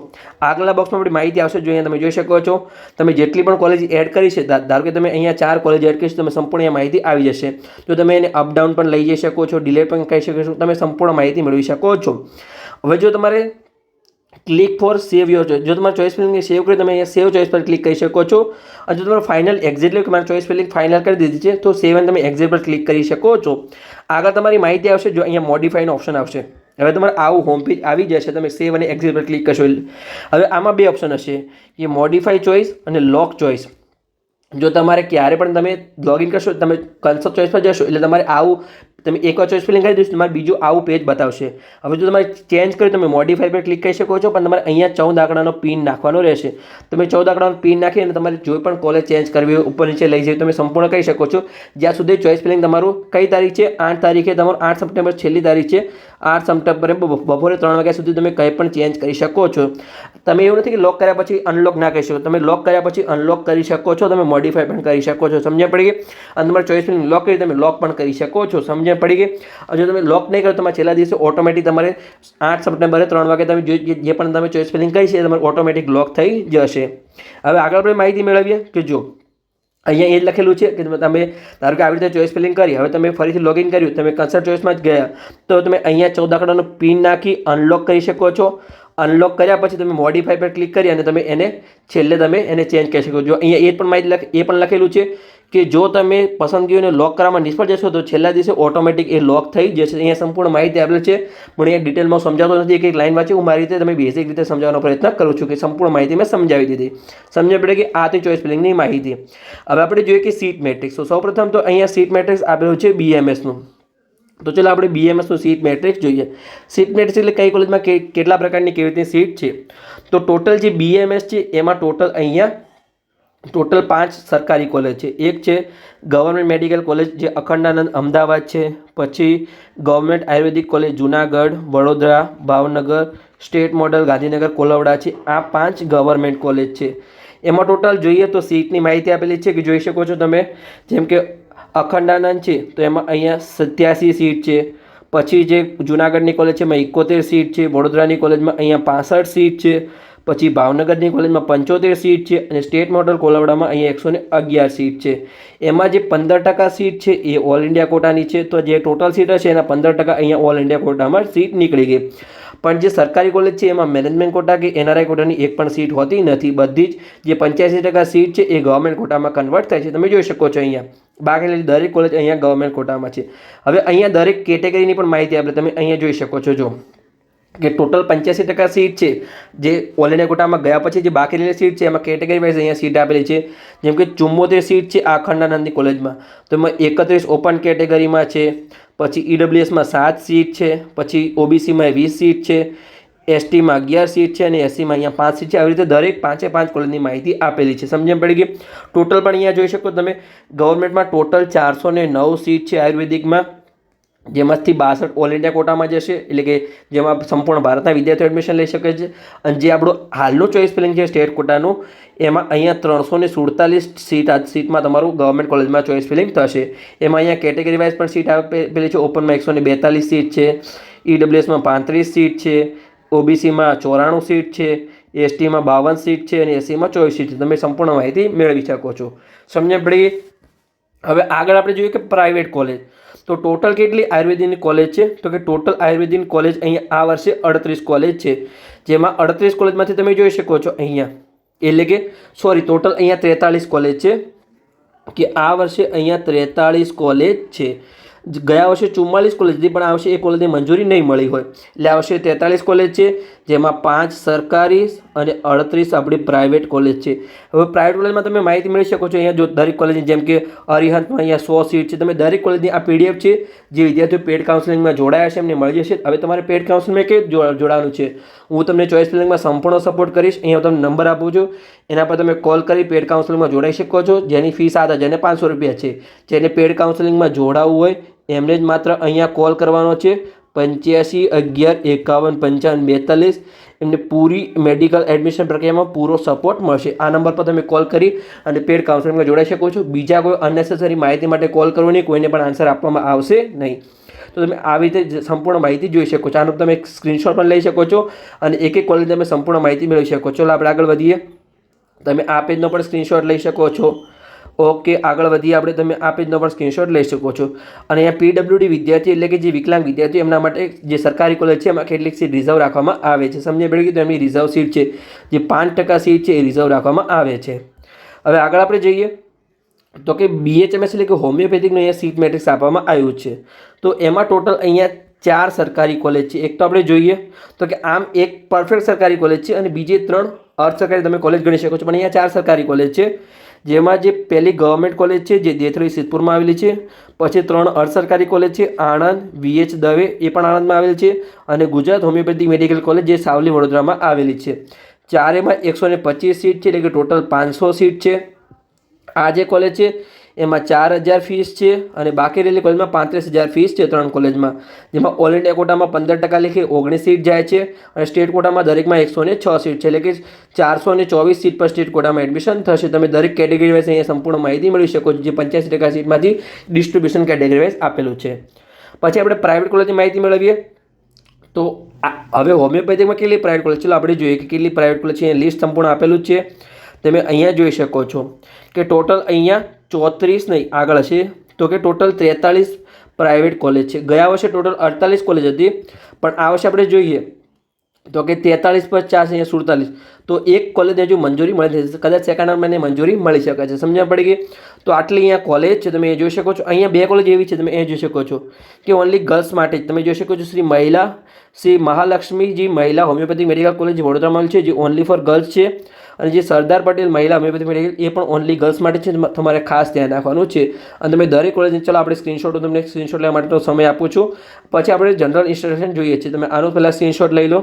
આગલા બોક્સમાં આપણી માહિતી આવશે, જો અહીંયા તમે જોઈ શકો છો તમે જેટલી પણ કોલેજ એડ કરી છે, ધારો કે તમે અહીંયા 4 કોલેજ એડ કરીશ, તમે સંપૂર્ણ અહીંયા માહિતી આવી જશે. જો તમે એને અપડાઉન પણ લઈ જઈ શકો છો, ડિલેટ પણ કરી શકો છો, તમે સંપૂર્ણ માહિતી મેળવી શકો છો. હવે જો તમારે click for save your choice, જો તમારે ચોઇસ ફિલિંગને સેવ કરી તમે અહીંયા સેવ ચોઇસ પર ક્લિક કરી શકો છો. અને જો તમારે ફાઇનલ એક્ઝિટ લે કે મારે ચોઇસ ફિલિંગ ફાઇનલ કરી દીધી છે તો સેવ અને તમે એક્ઝિટ પર ક્લિક કરી શકો છો. આગળ તમારી માહિતી આવશે, જો અહીંયા મોડિફાઈનો ઓપ્શન આવશે. હવે તમારે આવું હોમ પેજ આવી જશે, તમે સેવ અને એક્ઝિટ પર ક્લિક કરશો. હવે આમાં 2 ઓપ્શન હશે, કે મોડિફાઈ ચોઇસ અને લોક ચોઇસ. જો તમારે ક્યારે પણ તમે લોગિન કરશો, તમે કન્સર્ટ ચોઇસ પર જશો એટલે તમારે આવું તમે એકવાર ચોઇસ ફિલિંગ કરી દઈશું, તમારે બીજું આવું પેજ બતાવશે. હવે જો તમારે ચેન્જ કરી તમે મોડિફાઈ પર ક્લિક કરી શકો છો, પણ તમારે અહીંયા 14 આંકડાનો પિન નાખવાનો રહેશે. તમે 14 આંકડાનો પિન નાખી અને તમારે કોઈ પણ કોલેજ ચેન્જ કરવી હોય, ઉપર નીચે લઈ જઈ તમે સંપૂર્ણ કરી શકો છો. જ્યાં સુધી ચોઇસ ફિલિંગ તમારું કઈ તારીખ છે, 8 તારીખે તમારું 8 સપ્ટેમ્બર છેલ્લી તારીખ છે, 8 સપ્ટેમ્બરે બપોરે 3 વાગ્યા સુધી તમે કંઈ પણ ચેન્જ કરી શકો છો. તમે એવું નથી કે લોક કર્યા પછી અનલોક ના કરી શકો, તમે લોક કર્યા પછી અનલોક કરી શકો છો, તમે મોડિફાઈ પણ કરી શકો છો. સમજ્યા પડી ગઈ? અને તમારે ચોઇસ ફિલિંગ લોક કરી તમે લોક પણ કરી શકો છો. સમજ્યા પડી ગઈ? જો તમે લોક નહીં કરો તમારે છેલ્લા દિવસે ઓટોમેટિક તમારે 8 સપ્ટેમ્બરે 3 વાગે તમે જે પણ તમે ચોઇસ ફિલિંગ કરી છે તમારે ઓટોમેટિક લોક થઈ જશે. હવે આગળ આપણે માહિતી મેળવીએ કે જો અહીંયા એ જ લખેલું છે કે તમે ધારો કે આવી રીતે ચોઇસ ફિલિંગ કરી, હવે તમે ફરીથી લોગિન કર્યું, તમે કન્સર્ટ ચોઇસમાં જ ગયા, તો તમે અહીંયા 14 આંકડાનો પિન નાખી અનલોક કરી શકો છો. અનલોક કર્યા પછી તમે મોડિફાઈ પર ક્લિક કરી અને તમે એને છેલ્લે તમે એને ચેન્જ કરી શકો છો. અહીંયા એ પણ માહિતી એ પણ લખેલું છે કે જો તમે પસંદગીઓને લોક કરવામાં નિષ્ફળ જશો તો છેલ્લા દિવસે ઓટોમેટિક એ લોક થઈ જશે. અહીંયા સંપૂર્ણ માહિતી આપેલ છે, પણ અહીંયા ડિટેલમાં સમજાવતો નથી, એક લાઈન વાંચી હું મારી રીતે તમે બેઝિક રીતે સમજાવવાનો પ્રયત્ન કરું છું કે સંપૂર્ણ માહિતી મેં સમજાવી દીધી. સમજ પડે કે આ તે ચોઇસ ફિલિંગની માહિતી. હવે આપણે જોઈએ કે સીટ મેટ્રિક્સ. તો સૌપ્રથમ તો અહીંયા સીટ મેટ્રિક્સ આપેલું છે BMSનું. તો ચાલો આપણે BMSનું સીટ મેટ્રિક્સ જોઈએ. સીટ મેટ્રિક્સ એટલે કઈ કોલેજમાં કેટલા પ્રકારની કેવી રીતની સીટ છે. તો ટોટલ જે BMS છે એમાં ટોટલ 5 સરકારી કોલેજ છે. એક છે ગવર્મેન્ટ મેડિકલ કોલેજ જે અખંડાનંદ અમદાવાદ છે, પછી government Ayurvedic college Junagadh, Vadodara, Bhavnagar, state model Gandhinagar, Kolavada છે. આ 5 ગવર્મેન્ટ કોલેજ છે. એમાં ટોટલ જોઈએ તો સીટની માહિતી આપેલી છે કે જોઈ શકો છો તમે, જેમ કે અખંડાનંદ છે તો એમાં અહીંયા 87 સીટ છે. પછી જે જુનાગઢની કોલેજ છે એમાં 71 સીટ છે, વડોદરાની કોલેજમાં અહીંયા 65 સીટ છે, પછી ભાવનગરની કોલેજમાં 75 સીટ છે અને સ્ટેટ મોડલ કોલવડામાં અહીંયા 111 સીટ છે. એમાં જે 15% સીટ છે એ ઓલ ઇન્ડિયા કોટાની છે, તો જે ટોટલ સીટ હશે એના 15% અહીંયા ઓલ ઇન્ડિયા કોટામાં સીટ નીકળી ગઈ. પણ જે સરકારી કોલેજ છે એમાં મેનેજમેન્ટ કોટા કે NRI કોટાની એક પણ સીટ હોતી નથી. બધી જ જે 85% સીટ છે એ ગવર્મેન્ટ કોટામાં કન્વર્ટ થાય છે. તમે જોઈ શકો છો અહીંયા બાકી દરેક કોલેજ અહીંયા ગવર્મેન્ટ કોટામાં છે. હવે અહીંયા દરેક કેટેગરીની પણ માહિતી આપણે તમે અહીંયા જોઈ શકો છો. જો કે ટોટલ 85% સીટ છે જે ઓલ ઇન્ડિયા કોટામાં ગયા પછી જે બાકી રહેલી સીટ છે એમાં કેટેગરી વાઇઝ અહીંયા સીટ આપેલી છે. જેમ કે 74 સીટ છે આ અખંડાનંદની કોલેજમાં, તો એમાં 31 ઓપન કેટેગરીમાં છે, પછી EWSમાં 7 સીટ છે, પછી OBCમાં 20 સીટ છે, STમાં 11 સીટ છે અને SCમાં અહીંયા 5 સીટ છે. આવી રીતે દરેક 5 કોલેજની માહિતી આપેલી છે. સમજણ પડી ગઈ? ટોટલ પણ અહીંયા જોઈ શકો તમે ગવર્મેન્ટમાં ટોટલ 409 સીટ છે આયુર્વેદિકમાં, જેમાંથી 62 ઓલ ઇન્ડિયા કોટામાં જશે, એટલે કે જેમાં સંપૂર્ણ ભારતના વિદ્યાર્થીઓ એડમિશન લઈ શકે છે. અને જે આપણો હાલનું ચોઇસ ફિલિંગ છે સ્ટેટ કોટાનું, એમાં અહીંયા 347 સીટમાં તમારું ગવર્મેન્ટ કોલેજમાં ચોઇસ ફિલિંગ થશે. એમાં અહીંયા કેટેગરી વાઇઝ પણ સીટ આપેલી છે. ઓપનમાં 142 સીટ છે, EWSમાં 35 સીટ છે, OBCમાં 94 સીટ છે, STમાં 52 સીટ છે અને SCમાં 24 સીટ છે. તમે સંપૂર્ણ માહિતી મેળવી શકો છો. સમજણ પડી? હવે આગળ આપણે જોઈએ કે પ્રાઇવેટ કોલેજ. તો ટોટલ કેટલી આયુર્વેદિકની કોલેજ છે? તો કે ટોટલ આયુર્વેદિકની કોલેજ અહીંયા આ વર્ષે 38 કોલેજ છે. જેમાં 38 કોલેજમાંથી તમે જોઈ શકો છો અહીંયા, એટલે કે ટોટલ અહીંયા 43 કોલેજ છે, કે આ વર્ષે અહીંયા 43 કોલેજ છે. ગયા વર્ષે 44 કોલેજ હતી પણ આ વર્ષે એ કોલેજની મંજૂરી નહીં મળી હોય, એટલે આ વર્ષે 43 કોલેજ છે, જેમાં 5 સરકારી અને 38 આપણી પ્રાઇવેટ કોલેજ છે. હવે પ્રાઇવેટ કોલેજમાં તમે માહિતી મેળવી શકો છો અહીંયા જો દરેક કોલેજની, જેમ કે અરિહંતમાં અહીંયા 100 સીટ છે. તમે દરેક કોલેજની આ PDF છે જે વિદ્યાર્થીઓ પેડ કાઉન્સેલિંગમાં જોડાયા છે એમને મળી જશે. હવે તમારે પેડ કાઉન્સેલિંગમાં કેવી જોડાવાનું છે હું તમને ચોઇસ ફિલિંગમાં સંપૂર્ણ સપોર્ટ કરીશ. અહીંયા હું તમને નંબર આપું છું, એના પર તમે કોલ કરી પેડ કાઉન્સેલિંગમાં જોડાઈ શકો છો, જેની ફી 7,500 રૂપિયા છે. જેને પેડ કાઉન્સેલિંગમાં જોડાવવું હોય એમને જ માત્ર અહીંયા કોલ કરવાનો છે 85 11 51 55 42. એમને પૂરી મેડિકલ એડમિશન પ્રક્રિયામાં પૂરો સપોર્ટ મળશે. આ નંબર પર તમે કોલ કરી અને પેડ કાઉન્સેલિંગમાં જોડાઈ શકો છો. બીજા કોઈ અનનેસેસરી માહિતી માટે કોલ કરવો નહીં, કોઈને પણ આન્સર આપવામાં આવશે નહીં. તો તમે આવી રીતે સંપૂર્ણ માહિતી જોઈ શકો છો. આનો તમે એક સ્ક્રીનશોટ પણ લઈ શકો છો અને એક કોલેજ તમે સંપૂર્ણ માહિતી મેળવી શકો છો. ચાલો આપણે આગળ વધીએ. તમે આ પેજનો પણ સ્ક્રીનશોટ લઈ શકો છો. ઓકે, આગળ વધીએ આપણે. તમે આ પેજનો પણ સ્ક્રીનશોટ લઈ શકો છો. અને અહીંયા PWD વિદ્યાર્થી એટલે કે જે વિકલાંગ વિદ્યાર્થીઓ એમના માટે જે સરકારી કોલેજ છે એમાં કેટલીક સીટ રિઝર્વ રાખવામાં આવે છે. સમજે પડી ગયું? તો એમની રિઝર્વ સીટ છે જે 5% સીટ છે એ રિઝર્વ રાખવામાં આવે છે. હવે આગળ આપણે જઈએ તો કે BHMS એટલે કે હોમિયોપેથિકનું અહીંયા સીટ મેટ્રિક્સ આપવામાં આવ્યું છે. તો એમાં ટોટલ અહીંયા 4 સરકારી કોલેજ છે. એક તો આપણે જોઈએ તો કે આમ એક પરફેક્ટ સરકારી કોલેજ છે અને બીજી 3 અર્ધ સરકારી તમે કોલેજ ગણી શકો છો, પણ અહીંયા 4 સરકારી કોલેજ છે. જેમાં જે પહેલી ગવર્મેન્ટ કોલેજ છે જે દેથળી સિદ્ધપુરમાં આવેલી છે, પછી 3 અર્ધ સરકારી કોલેજ છે, આણંદ, VH દવે એ પણ આણંદમાં આવેલી છે, અને ગુજરાત હોમિયોપેથિક મેડિકલ કોલેજ જે સાવલી વડોદરામાં આવેલી છે. ચારેમાં 125 સીટ છે, એટલે કે ટોટલ 500 સીટ છે. આ જે કોલેજ છે એમાં 4,000 ફીસ છે અને બાકી રહેલી કોલેજમાં 35,000 ફીસ છે 3 કોલેજમાં. જેમાં ઓલ ઇન્ડિયા કોટામાં 15% લેખે 19 સીટ જાય છે અને સ્ટેટ કોટામાં દરેકમાં 106 સીટ છે, એટલે કે 424 સીટ પર સ્ટેટ કોટામાં એડમિશન થશે. તમે દરેક કેટેગરી વાઇઝ અહીંયા સંપૂર્ણ માહિતી મેળવી શકો છો, જે 85% સીટમાંથી ડિસ્ટ્રીબ્યુશન કેટેગરી વાઇઝ આપેલું છે. પછી આપણે પ્રાઇવેટ કોલેજની માહિતી મેળવીએ. તો હવે હોમિયોપેથિકમાં કેટલી પ્રાઇવેટ કોલેજ, ચલો આપણે જોઈએ કે કેટલી પ્રાઇવેટ કોલેજ છે. અહીંયા લિસ્ટ સંપૂર્ણ આપેલું જ છે, તમે અહીંયા જોઈ શકો છો કે ટોટલ અહીંયા 34 નહીં આગળ હશે, તો કે ટોટલ 43 પ્રાઇવેટ કોલેજ છે. ગયા વર્ષે ટોટલ 48 કોલેજ હતી, પણ આ વર્ષે આપણે જોઈએ તો કે 43 પર 4 અહીંયા 47, તો એક કોલેજને હજુ મંજૂરી મળી છે. કદાચ સેકન્ડ મને મંજૂરી મળી શકે છે. સમજણ પડી ગઈ? તો આટલી અહીંયા કોલેજ છે, તમે એ જોઈ શકો છો. અહીંયા 2 કોલેજ એવી છે, તમે એ જોઈ શકો છો કે ઓનલી ગર્લ્સ માટે જ. તમે જોઈ શકો છો શ્રી મહાલક્ષ્મીજી મહિલા હોમિયોપેથિક મેડિકલ કોલેજ વડોદરામાં છે, જે ઓનલી ફોર ગર્લ્સ છે. અને જે સરદાર પટેલ મહિલા હોમિયોપેથિક મેડિકલ એ પણ ઓનલી ગર્લ્સ માટે છે. તમારે ખાસ ધ્યાન રાખવાનું છે. અને તમે દરેક કોલેજની, ચાલો આપણે તમને સ્ક્રીનશોટ લેવા માટેનો સમય આપું છું. પછી આપણે જનરલ ઇન્સ્ટ્રક્શન જોઈએ છીએ. તમે આનો પહેલાં સ્ક્રીનશોટ લઈ લો,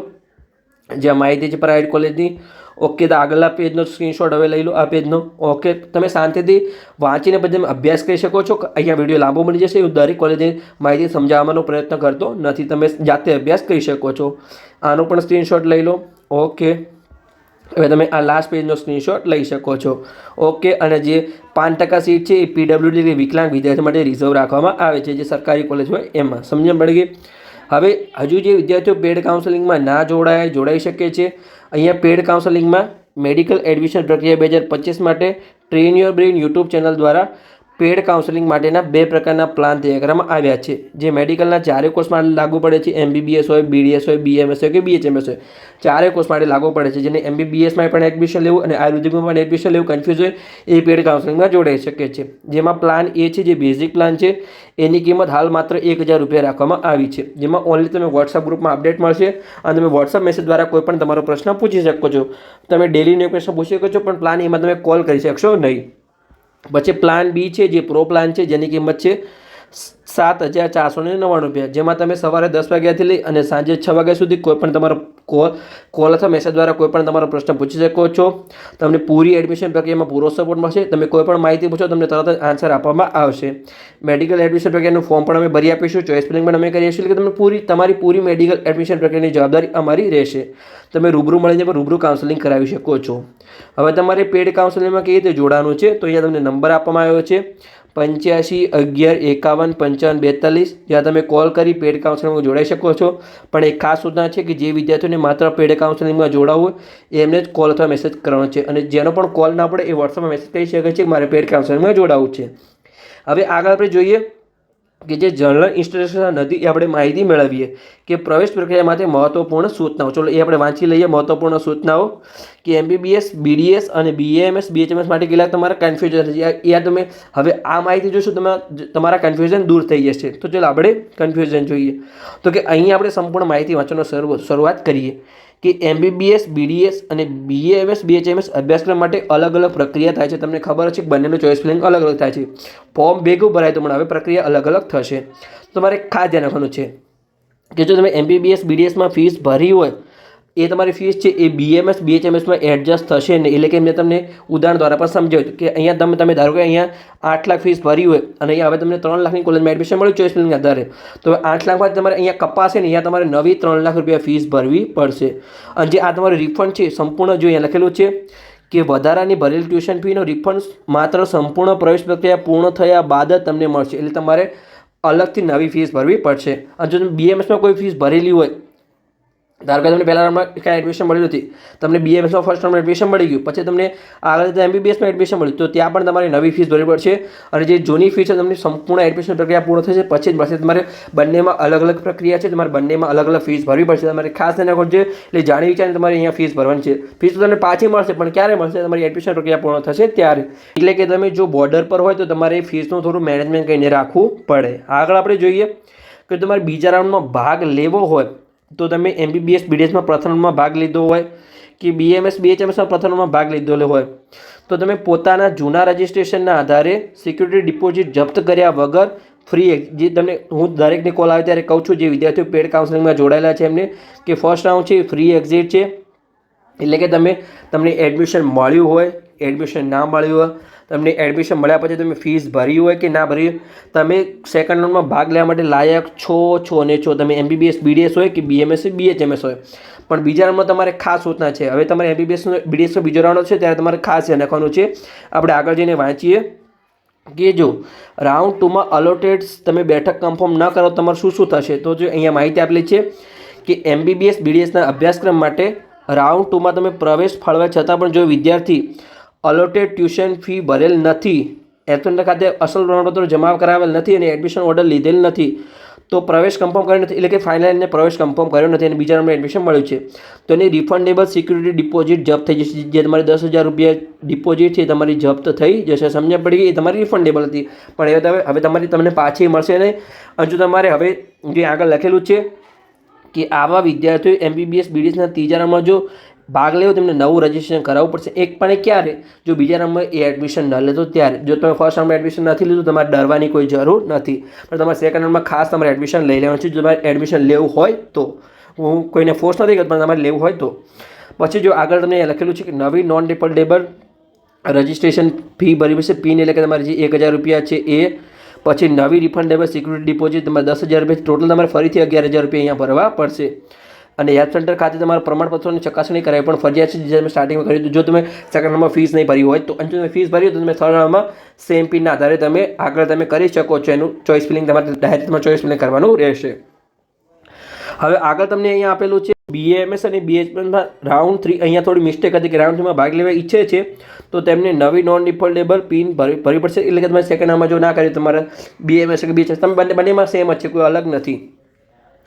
જે માહિતી છે પ્રાઇવેટ કોલેજની. ઓકે, તો આગળના પેજનો સ્ક્રીનશોટ હવે લઈ લો, આ પેજનો. ઓકે, તમે શાંતિથી વાંચીને પછી તમે અભ્યાસ કરી શકો છો. અહીંયા વિડીયો લાંબો મળી જશે. હું દરેક કોલેજની માહિતી સમજાવવાનો પ્રયત્ન કરતો નથી, તમે જાતે અભ્યાસ કરી શકો છો. આનો પણ સ્ક્રીનશોટ લઈ લો. ઓકે, હવે તમે આ લાસ્ટ પેજનો સ્ક્રીનશોટ લઈ શકો છો. ઓકે, અને જે 5% સીટ છે એ PWD વિકલાંગ વિદ્યાર્થીઓ માટે રિઝર્વ રાખવામાં આવે છે, જે સરકારી કોલેજ હોય એમાં. સમજણ પડી ગઈ? હવે હજુ જે વિદ્યાર્થીઓ પેડ કાઉન્સેલિંગમાં ના જોડાઈ શકે છે, અહીંયા પેડ કાઉન્સેલિંગમાં મેડિકલ એડમિશન પ્રક્રિયા 2025 માટે train your brain YouTube channel દ્વારા પેડ કાઉન્સેલિંગ માટેના 2 પ્રકારના પ્લાન તૈયાર કરવામાં આવ્યા છે, જે મેડિકલના ચારે કોર્સ માટે લાગુ પડે છે. MBBS હોય, BDS હોય, BMS હોય કે BHMS હોય, ચારે કોર્સ માટે લાગુ પડે છે. જેને MBBSમાં પણ એડમિશન લેવું અને આયુર્વેદિકમાં પણ એડમિશન લેવું કન્ફ્યુઝ હોય એ પેડ કાઉન્સેલિંગમાં જોડાઈ શકે છે. જેમાં પ્લાન એ છે, જે બેઝિક પ્લાન છે, એની કિંમત હાલ માત્ર 1000 રૂપિયા રાખવામાં આવી છે. જેમાં ઓનલી તમે વોટ્સઅપ ગ્રુપમાં અપડેટ મળશે અને તમે વોટ્સઅપ મેસેજ દ્વારા કોઈ પણ તમારો પ્રશ્ન પૂછી શકો છો. તમે ડેલીનો પ્રશ્ન પૂછી શકો છો, પણ પ્લાન એમાં તમે કોલ કરી શકશો નહીં. પછી પ્લાન બી છે, જે પ્રો પ્લાન છે, જેની કિંમત છે 7499 રૂપિયા. જેમાં તમે સવારે 10 વાગ્યાથી લઈ અને સાંજે 6 વાગ્યા સુધી કોઈ પણ તમારો કોલ અથવા મેસેજ દ્વારા કોઈ પણ તમારો પ્રશ્ન પૂછી શકો છો. તમને પૂરી એડમિશન પ્રક્રિયામાં પૂરો સપોર્ટ મળશે. તમે કોઈ પણ માહિતી પૂછો, તમને તરત જ આન્સર આપવામાં આવશે. મેડિકલ એડમિશન પ્રક્રિયાનું ફોર્મ પણ અમે ભરી આપીશું. ચોઇસ ફિલિંગ પણ અમે કરીએ છીએ કે તમને તમારી પૂરી મેડિકલ એડમિશન પ્રક્રિયાની જવાબદારી અમારી રહેશે. તમે રૂબરૂ મળીને પણ રૂબરૂ કાઉન્સેલિંગ કરાવી શકો છો. હવે તમારે પેડ કાઉન્સેલિંગમાં કેવી રીતે જોડાવાનું છે, તો અહીંયા તમને નંબર આપવામાં આવ્યો છે 8511515542, જ્યાં તમે કોલ કરી પેડ કાઉન્સેલિંગમાં જોડાઈ શકો છો. પણ એક ખાસ સૂચના છે કે જે વિદ્યાર્થીઓને માત્ર પેડ કાઉન્સેલિંગમાં જોડાવવું હોય એમને જ કોલ અથવા મેસેજ કરવાનો છે, અને જેનો પણ કોલ ના પડે એ વોટ્સઅપમાં મેસેજ કરી શકે છે કે મારે પેડ કાઉન્સેલિંગમાં જોડાવવું છે. હવે આગળ આપણે જોઈએ કે જે જનરલ ઇન્સ્ટ્રક્શન હતી એ આપણે માહિતી મેળવીએ કે પ્રવેશ પ્રક્રિયા માટે મહત્વપૂર્ણ સૂચનાઓ. ચલો એ આપણે વાંચી લઈએ. મહત્વપૂર્ણ સૂચનાઓ કે MBBS, BDS અને BAMS, BHMS માટે કેટલાક તમારા કન્ફ્યુઝન છે. એ તમે હવે આ માહિતી જોશો તમારા કન્ફ્યુઝન દૂર થઈ જશે. તો ચલો આપણે કન્ફ્યુઝન જોઈએ. તો કે અહીં આપણે સંપૂર્ણ માહિતી વાંચવાનો શરૂઆત કરીએ કે MBBS, BDS અને BAMS, BHMS અભ્યાસક્રમ માટે અલગ અલગ પ્રક્રિયા થાય છે. તમને ખબર છે કે બંનેનું ચોઇસ ફિલિંગ અલગ અલગ થાય છે. ફોર્મ ભેગું ભરાય તો પણ હવે પ્રક્રિયા અલગ અલગ થશે. તમારે ખાસ ધ્યાન રાખવાનું છે કે જો તમે MBBS, BDSમાં ફીસ ભરી હોય એ તમારી ફીસ છે એ BMS, BHMSમાં એડજસ્ટ થશે નહીં. એટલે કે મેં તમને ઉદાહરણ દ્વારા પણ સમજાવ્યું કે અહીંયા તમે ધારો કે અહીંયા 8 લાખ ફીસ ભરી હોય અને અહીંયા હવે તમને 3 લાખની કોલેજમાં એડમિશન મળ્યું ચોઇસ ફિલિંગ આધારે, તો 8 લાખમાં તમારે અહીંયા કપાશે ને અહીંયા તમારે નવી 3 લાખ રૂપિયા ફીસ ભરવી પડશે. અને જે આ તમારું રિફંડ છે સંપૂર્ણ જો અહીંયા લખેલું છે કે વધારાની ભરેલ ટ્યુશન ફીનો રિફંડ માત્ર સંપૂર્ણ પ્રવેશ પ્રક્રિયા પૂર્ણ થયા બાદ જ તમને મળશે. એટલે તમારે અલગથી નવી ફીસ ભરવી પડશે. અને જો તમે BMSમાં કોઈ ફીસ ભરેલી હોય, ધારો કે તમને પહેલા રાઉન્ડમાં કાંઈ એડમિશન મળ્યું નથી, તમને BMSમાં ફર્સ્ટ રાઉન્ડમાં એડમિશન મળી ગયું, પછી તમને આગળ MBBSમાં એડમિશન મળ્યું, તો ત્યાં પણ તમારે નવી ફીસ ભરવી પડશે. અને જે જૂની ફીસ છે તમને સંપૂર્ણ એડમિશન પ્રક્રિયા પૂર્ણ થશે પછી જ મળશે. તમારે બંનેમાં અલગ અલગ પ્રક્રિયા છે, તમારે બંનેમાં અલગ અલગ ફીસ ભરવી પડશે. તમારે ખાસ ધ્યાન રાખવું છે. એટલે જાણી વિચારીને તમારે અહીંયા ફીસ ભરવાની છે. ફીસ તો તમને પાછી મળશે, પણ ક્યારે મળશે? તમારી એડમિશન પ્રક્રિયા પૂર્ણ થશે ત્યારે. એટલે કે તમે જો બોર્ડર પર હોય તો તમારે ફીસનું થોડું મેનેજમેન્ટ કરીને રાખવું પડે. આગળ આપણે જોઈએ કે તમારે બીજા રાઉન્ડમાં ભાગ લેવો હોય તો તમે MBBS, BDSમાં પ્રથમ રાઉન્ડમાં ભાગ લીધો હોય કે BMS, BHMSમાં પ્રથમ રાઉન્ડમાં ભાગ લીધેલો હોય તો તમે પોતાના જૂના રજિસ્ટ્રેશનના આધારે સિક્યુરિટી ડિપોઝિટ જપ્ત કર્યા વગર ફ્રી, જે તમને હું દરેકને કોલ આવે ત્યારે કહું છું, જે વિદ્યાર્થીઓ પેડ કાઉન્સેલિંગમાં જોડાયેલા છે એમને કે ફર્સ્ટ રાઉન્ડ છે ફ્રી એક્ઝિટ છે. એટલે કે તમને એડમિશન મળ્યું હોય, એડમિશન ના મળ્યું હોય, તમને એડમિશન મળ્યા પછી તમે ફીસ ભરી હોય કે ના ભરી, તમે સેકન્ડ રાઉન્ડમાં ભાગ લેવા માટે લાયક છો ને છો. તમે MBBS, BDS હોય કે BMS, BHMS હોય. પણ બીજા રાઉન્ડમાં તમારે ખાસ સૂચના છે. હવે તમારે MBBS, BDSનો બીજો રાઉન્ડ છે ત્યારે તમારે ખાસ ધ્યાન રાખવાનું છે. આપણે આગળ જઈને વાંચીએ કે જો રાઉન્ડ 2માં અલોટેડ તમે બેઠક કન્ફર્મ ન કરો તમારે શું થશે. તો જો અહીંયા માહિતી આપેલી છે કે MBBS, BDSના અભ્યાસક્રમ માટે રાઉન્ડ 2માં તમે પ્રવેશ ફાળવ્યા છતાં પણ જો વિદ્યાર્થી અલોટેડ ટ્યુશન ફી ભરેલ નથી, એપ્લિકેશન ખાતે અસલ પ્રમાણપત્રો જમા કરાવેલ નથી અને એડમિશન ઓર્ડર લીધેલ નથી, તો પ્રવેશ કન્ફર્મ કર્યો નથી, એટલે કે ફાઇનલ એને પ્રવેશ કન્ફર્મ કર્યો નથી અને બીજા રાઉન્ડમાં એડમિશન મળ્યું છે, તો એની રિફંડેબલ સિક્યુરિટી ડિપોઝિટ જપ્ત થઈ જશે. જે તમારી 10,000 રૂપિયા ડિપોઝિટ છે તમારી જપ્ત થઈ જશે. સમજ્યા પડી ગઈ? એ તમારી રિફંડેબલ હતી, પણ હવે તમને પાછી મળશે નહીં. અને જો તમારે હવે જે આગળ લખેલું છે કે આવા વિદ્યાર્થીઓ MBBS, BDSના ત્રીજા રાઉન્ડમાં જો ભાગ લેવો તેમને નવું રજિસ્ટ્રેશન કરાવવું પડશે. એક પણ ક્યારે? જો બીજા રાઉન્ડમાં એ એડમિશન ન લેતો ત્યારે. જો તમે ફર્સ્ટ રાઉન્ડમાં એડમિશન નથી લીધું તમારે ડરવાની કોઈ જરૂર નથી, પણ તમારે સેકન્ડ રાઉન્ડમાં ખાસ તમારે એડમિશન લઈ લેવાનું છે. જો તમારે એડમિશન લેવું હોય તો, હું કોઈને ફોર્સ નથી કરતો, પણ તમારે લેવું હોય તો. પછી જો આગળ તમને લખેલું છે કે નવી નોન રિફંડેબલ રજિસ્ટ્રેશન ફી ભરવી પડશે. પિન એટલે કે તમારે જે 1,000 રૂપિયા છે એ, પછી નવી રિફંડેબલ સિક્યુરિટી ડિપોઝિટ તમારે 10,000 રૂપિયા, ટોટલ તમારે ફરીથી 11,000 રૂપિયા અહીંયા ભરવા પડશે. અને હેલ્થ સેન્ટર ખાતે તમારા પ્રમાણપત્રોની ચકાસણી કરાવી પણ ફરજિયાત છે, જે તમે સ્ટાર્ટિંગમાં કર્યું હતું. જો તમે સેકન્ડ રાઉન્ડમાં ફીસ નહીં ભરી હોય તો, અને જો તમે ફીસ ભરી હોય તો તમે થર્ડ રાઉન્ડમાં સેમ પિનના આધારે તમે આગળ તમે કરી શકો છો. એનું ચોઇસ ફિલિંગ તમારે ડાયરેક્ટમાં ચોઇસ ફિલિંગ કરવાનું રહેશે. હવે આગળ તમને અહીંયા આપેલું છે BAMS અને BHMSમાં રાઉન્ડ 3. અહીંયા થોડી મિસ્ટેક હતી કે રાઉન્ડ 3માં ભાગ લેવા ઈચ્છે છે તો તેમને નવી નોન ડિફોલ્ટેબલ પિન ભરવી પડશે. એટલે કે તમારે સેકન્ડ રાઉન્ડમાં જો ના કર્યું તમારે BAMS કે BHMS તમે બંનેમાં સેમ જ છે, કોઈ અલગ નથી,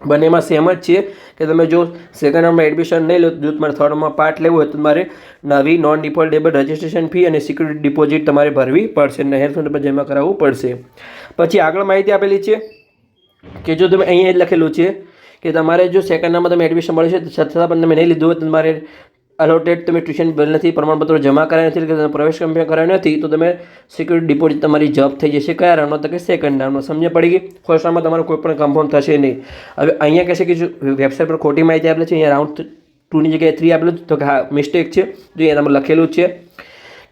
બંનેમાં સેમ જ છે કે તમે જો સેકન્ડ રાઉન્ડમાં એડમિશન નહીં લો જો તમારે થર્ડ રાઉન્ડમાં પાર્ટ લેવું હોય તો તમારે નવી નોન ડિફોલ્ટેબલ રજિસ્ટ્રેશન ફી અને સિક્યુરિટી ડિપોઝિટ તમારે ભરવી પડશે અને હેલ્થ ફંડ પર જમા કરાવવું પડશે. પછી આગળ માહિતી આપેલી છે કે જો તમે અહીંયા જ લખેલું છે કે તમારે જો સેકન્ડ રાઉન્ડમાં તમે એડમિશન મળે છે છતાં પણ તમે નહીં લીધું હોય તો તમારે અલોટેડ તમે ટ્યુશન ભરેલ નથી, પ્રમાણપત્રો જમા કરાયા નથી, એટલે પ્રવેશ કંપની કરાયો નથી તો તમે સિક્યુરિટી ડિપોઝિટ તમારી જપ્ત થઈ જશે. કયા રાઉન્ડમાં? તો કે સેકન્ડ રાઉન્ડમાં. સમજ પડી ગઈ? ફર્સ્ટ રાઉન્ડમાં તમારું કોઈ પણ કન્ફર્મ થશે નહીં. હવે અહીંયા કહેશે કે જો વેબસાઇટ પર ખોટી માહિતી આપેલી છે, અહીંયા રાઉન્ડ 2ની જગ્યાએ 3 આપેલું તો કે હા મિસ્ટેક છે. જો અહીંયા તમે લખેલું છે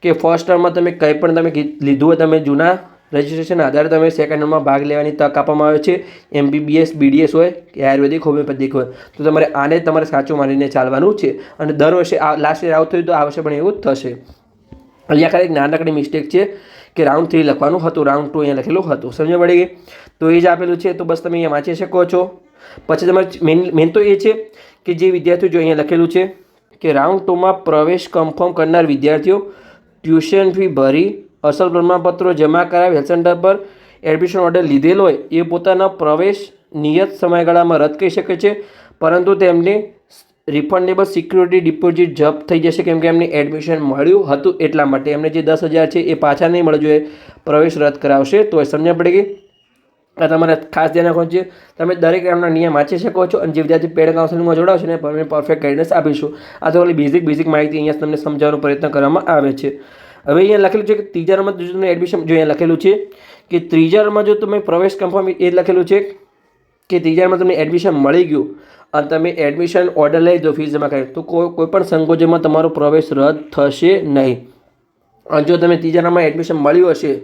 કે ફર્સ્ટ રાઉન્ડમાં તમે કંઈ પણ તમે લીધું હોય તમે જૂના રજિસ્ટ્રેશન આધારે તમે સેકન્ડ રાઉન્ડમાં ભાગ લેવાની તક આપવામાં આવે છે. MBBS BDS હોય કે આયુર્વેદિક હોમિયોપેથિક હોય તો તમારે આને તમારે સાચું માનીને ચાલવાનું છે અને દર વર્ષે આ લાસ્ટ યર આવું થયું તો આ વર્ષે પણ એવું જ થશે. અહીંયા ખાલી એક નાનકડી મિસ્ટેક છે કે રાઉન્ડ 3 લખવાનું હતું, રાઉન્ડ 2 અહીંયા લખેલું હતું. સમજ પડી ગઈ? તો એ જ આપેલું છે તો બસ તમે અહીંયા વાંચી શકો છો. પછી તમારે મેન તો એ છે કે જે વિદ્યાર્થીઓ જો અહીંયા લખેલું છે કે રાઉન્ડ 2માં પ્રવેશ કન્ફર્મ કરનાર વિદ્યાર્થીઓ ટ્યુશન ફી ભરી અસલ પ્રમાણપત્રો જમા કરાવી હેલ્થ સેન્ટર પર એડમિશન ઓર્ડર લીધેલો હોય એ પોતાના પ્રવેશ નિયત સમયગાળામાં રદ કરી શકે છે, પરંતુ તેમને રિફંડેબલ સિક્યુરિટી ડિપોઝિટ જપ્ત થઈ જશે કેમ કે એમને એડમિશન મળ્યું હતું એટલા માટે એમને જે 10,000 છે એ પાછા નહીં મળે જોઈએ, પ્રવેશ રદ કરાવશે. તો એ સમજણ પડી ગઈ? આ તમારે ખાસ ધ્યાન રાખવાનું છે. તમે દરેક રાઉન્ડના નિયમ વાંચી શકો છો અને જે વિદ્યાર્થી પેડ કાઉન્સેલિંગમાં જોડાવશે ને અમે પરફેક્ટ ગાઈડન્સ આપીશું. આ તો બેઝિક માહિતી અહીંયા તમને સમજાવવાનો પ્રયત્ન કરવામાં આવે છે. હવે અહીંયા લખેલું છે કે ત્રીજા રાઉન્ડમાં જો તમે એડમિશન જો અહીંયા લખેલું છે કે ત્રીજા રાઉન્ડમાં જો તમે પ્રવેશ કન્ફર્મ એ લખેલું છે કે ત્રીજા રાઉન્ડમાં તમને એડમિશન મળી ગયું અને તમે એડમિશન ઓર્ડર લઈ દો ફીસ જમા કરી તો કોઈ પણ સંકોચોમાં તમારો પ્રવેશ રદ થશે નહીં. અને જો તમે ત્રીજા રાઉન્ડમાં એડમિશન મળ્યું હશે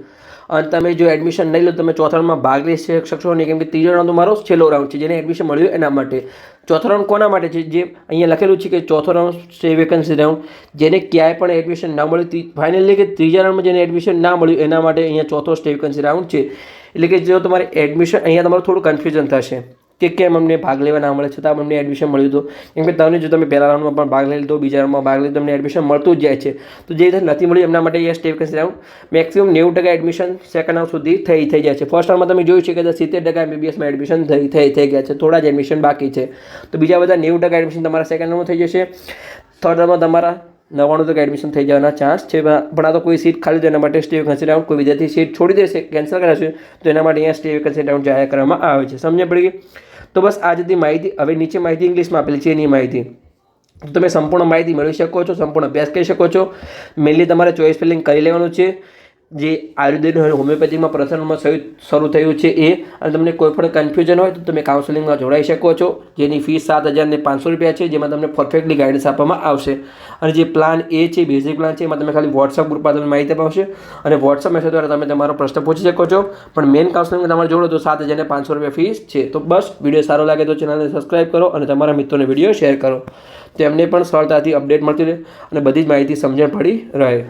અને તમે જો એડમિશન નહીં લો તમે ચોથા રાઉન્ડમાં ભાગ લઈ શકશો નહીં કેમ કે ત્રીજો રાઉન્ડ તો મારો છેલ્લો રાઉન્ડ છે જેને એડમિશન મળ્યું એના માટે. ચોથો રાઉન્ડ કોના માટે છે? જે અહીંયા લખેલું છે કે ચોથો રાઉન્ડ સ્ટે વેકન્સી રાઉન્ડ, જેને ક્યાંય પણ એડમિશન ના મળ્યું ફાઇનલી કે ત્રીજા રાઉન્ડમાં જેને એડમિશન ના મળ્યું એના માટે અહીંયા ચોથો સ્ટે વેકન્સી રાઉન્ડ છે. એટલે કે જો તમારે એડમિશન અહીંયા તમારું થોડું કન્ફ્યુઝન થશે કે કેમ અમને ભાગ લેવા ના મળે છતાં અમને એડમિશન મળ્યું હતું કેમ કે તમને જો તમે પહેલા રાઉન્ડમાં પણ ભાગ લઈ લીધો બીજા રાઉન્ડમાં ભાગ લઈ તમને એડમિશન મળતું જ જાય છે. તો જે રીતે નથી મળ્યું એમના માટે અહીંયા stay vacancy round maximum 90% admission second round સુધી થઈ જાય છે. ફર્સ્ટ રાઉન્ડમાં તમે જોયું છે કે 70% MBBSમાં એડમિશન થઈ ગયા છે, થોડા જ એડમિશન બાકી છે. તો બીજા બધા 90% એડમિશન તમારા સેકન્ડ રાઉન્ડમાં થઈ જશે. થર્ડ રાઉન્ડમાં તમારા 99% એડમિશન થઈ જવાના ચાન્સ છે. પણ આ તો કોઈ સીટ ખાલી તો એના માટે સ્ટે વેકન્સી રાઉન્ડ કોઈ વિદ્યાર્થી સીટ છોડી દેશે કેન્સલ કરાશે તો એના માટે અહીંયા સ્ટે વેકન્સી રાઉન્ડ જાહેર કરવામાં આવે છે. સમજ પડી ગઈ? તો બસ આ જતી માહિતી. હવે નીચે માહિતી ઇંગ્લિશમાં આપેલી છે એની માહિતી તમે સંપૂર્ણ માહિતી મેળવી શકો છો, સંપૂર્ણ અભ્યાસ કરી શકો છો. મેનલી તમારે ચોઇસ ફિલિંગ કરી લેવાનું છે. જે આયુર્વેદ હોમિયોપેથિકમાં પ્રથમમાં શરૂ થયું છે એ અને તમને કોઈ પણ કન્ફ્યુઝન હોય તો તમે કાઉન્સેલિંગમાં જોડાઈ શકો છો જેની ફીસ 7,500 રૂપિયા છે જેમાં તમને પરફેક્ટલી ગાઈડન્સ આપવામાં આવશે. અને જે પ્લાન એ છે બેઝિક પ્લાન છે એમાં તમે ખાલી વોટ્સઅપ ગ્રુપમાં તમે માહિતી અપાવશે અને વોટ્સઅપ મેસેજ દ્વારા તમે તમારો પ્રશ્ન પૂછી શકો છો. પણ મેન કાઉન્સેલિંગ તમારે જોડો તો 7,500 રૂપિયા ફીસ છે. તો બસ વિડીયો સારો લાગે તો ચેનલને સબસ્ક્રાઈબ કરો અને તમારા મિત્રોને વિડીયો શેર કરો તો એમને પણ સરળતાથી અપડેટ મળતી રહે અને બધી જ માહિતી સમજણ પડી રહે.